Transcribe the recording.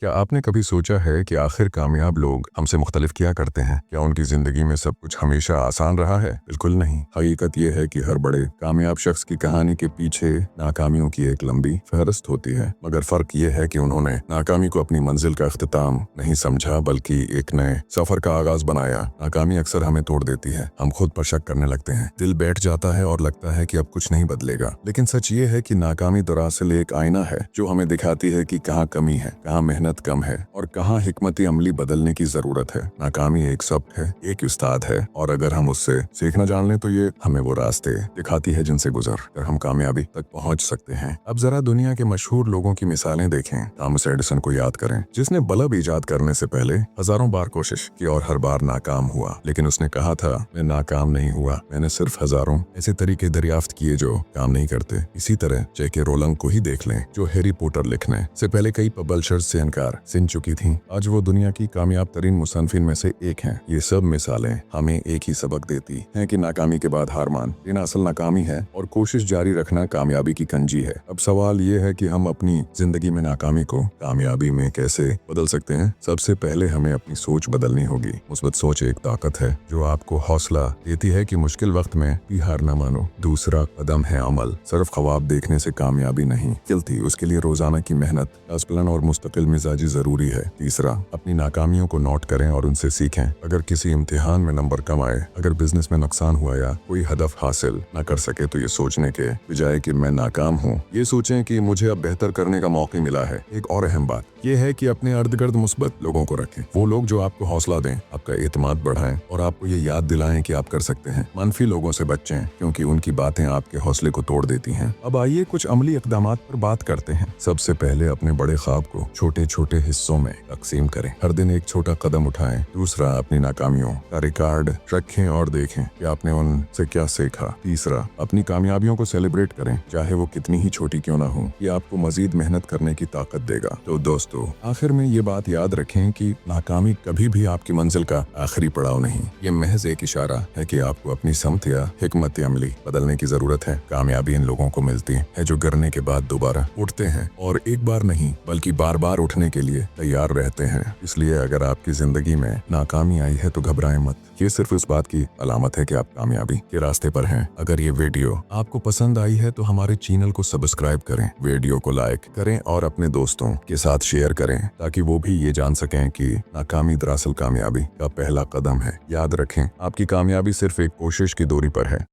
क्या आपने कभी सोचा है कि आखिर कामयाब लोग हमसे मुख्तलिफ क्या करते हैं? क्या उनकी ज़िंदगी में सब कुछ हमेशा आसान रहा है? बिल्कुल नहीं। हकीकत यह है कि हर बड़े कामयाब शख्स की कहानी के पीछे नाकामियों की एक लंबी फहरिस्त होती है, मगर फ़र्क यह है कि उन्होंने नाकामी को अपनी मंजिल का इख्तिताम नहीं समझा बल्कि एक नए सफ़र का आगाज़ बनाया। नाकामी अक्सर हमें तोड़ देती है, हम खुद पर शक करने लगते हैं, दिल बैठ जाता है और लगता है कि अब कुछ नहीं बदलेगा। लेकिन सच ये है कि नाकामी दरअसल एक आईना है जो हमें दिखाती है कि कहाँ कमी है, कहाँ मेहनत कम है और कहाँ हिकमती अमली बदलने की जरूरत है। नाकामी एक सबक है, एक उस्ताद है, और अगर हम उससे सीखना जान लें तो ये हमें वो रास्ते दिखाती है जिनसे गुजर कर हम कामयाबी तक पहुंच सकते हैं। अब जरा दुनिया के मशहूर लोगों की मिसालें देखें। थॉमस एडिसन को याद करें, जिसने बल्ब ईजाद करने से पहले हजारों बार कोशिश की और हर बार नाकाम हुआ, लेकिन उसने कहा था, मैं नाकाम नहीं हुआ, मैंने सिर्फ हजारों ऐसे तरीके दरियाफ्त किए जो काम नहीं करते। इसी तरह जेके रोलिंग को ही देख लें, जो हैरी पॉटर लिखने से पहले कई पब्लिशर्स से इनकार सिन चुकी थीं। आज वो दुनिया की कामयाब तरीन मुसन्निफिन में से एक हैं। ये सब मिसालें हमें एक ही सबक देती हैं कि नाकामी के बाद हार मान लेना असल नाकामी है और कोशिश जारी रखना कामयाबी की कंजी है। अब सवाल ये है कि हम अपनी जिंदगी में नाकामी को कामयाबी में कैसे बदल सकते हैं। सबसे पहले हमें अपनी सोच बदलनी होगी। मुस्बत सोच एक ताकत है जो आपको हौसला देती है कि मुश्किल वक्त में भी हार न मानो। दूसरा कदम है अमल। सिर्फ ख्वाब देखने से कामयाबी नहीं चलती, उसके लिए रोजाना की मेहनत, प्लान और मुस्तकिल मिजाजी जरूरी है। तीसरा, अपनी नाकामियों को नोट करें और उनसे सीखें। अगर किसी इम्तिहान में नंबर कम आए, अगर बिजनेस में नुकसान हुआ या कोई हदफ हासिल न कर सके, तो ये सोचने के बजाय कि मैं नाकाम हूँ, ये सोचें कि मुझे अब बेहतर करने का मौका मिला है। एक और अहम बात ये है कि अपने अर्द गिर्द मुस्बत लोगों को रखें। वो लोग जो आपको हौसला दें, आपका एतमाद बढ़ाएं और आपको ये याद दिलाएं कि आप कर सकते हैं। मनफी लोगों से बचें क्योंकि उनकी बातें आपके हौसले को तोड़ देती हैं। अब आइए कुछ अमली इक़दामात पर बात करते हैं। सबसे पहले अपने बड़े ख्वाब को छोटे छोटे हिस्सों में तकसीम करें। हर दिन एक छोटा कदम उठाएं। दूसरा, अपनी नाकामियों का रिकॉर्ड रखें और देखें कि आपने उनसे क्या सीखा। तीसरा, अपनी कामयाबियों को सेलिब्रेट करें, चाहे वो कितनी ही छोटी क्यों ना हो। ये आपको मजीद मेहनत करने की ताकत देगा। तो दोस्तों, आखिर में ये बात याद रखें कि नाकामी कभी भी आपकी मंजिल का आखिरी पड़ाव नहीं। ये महज एक इशारा है कि आपको अपनी समत या हिकमत अमली बदलने की जरूरत है। कामयाबी इन लोगों को मिलती है जो गिरने के बाद दोबारा उठते हैं और एक बार नहीं बल्कि बार बार उठने के लिए तैयार रहते हैं। इसलिए अगर आपकी जिंदगी में नाकामी आई है तो घबराएं मत। ये सिर्फ इस बात की अलामत है कि आप कामयाबी के रास्ते पर हैं। अगर ये वीडियो आपको पसंद आई है तो हमारे चैनल को सब्सक्राइब करें, वीडियो को लाइक करें और अपने दोस्तों के साथ शेयर करें ताकि वो भी ये जान सकें कि नाकामी दरअसल कामयाबी का पहला कदम है। याद रखें, आपकी कामयाबी सिर्फ एक कोशिश की दूरी पर है।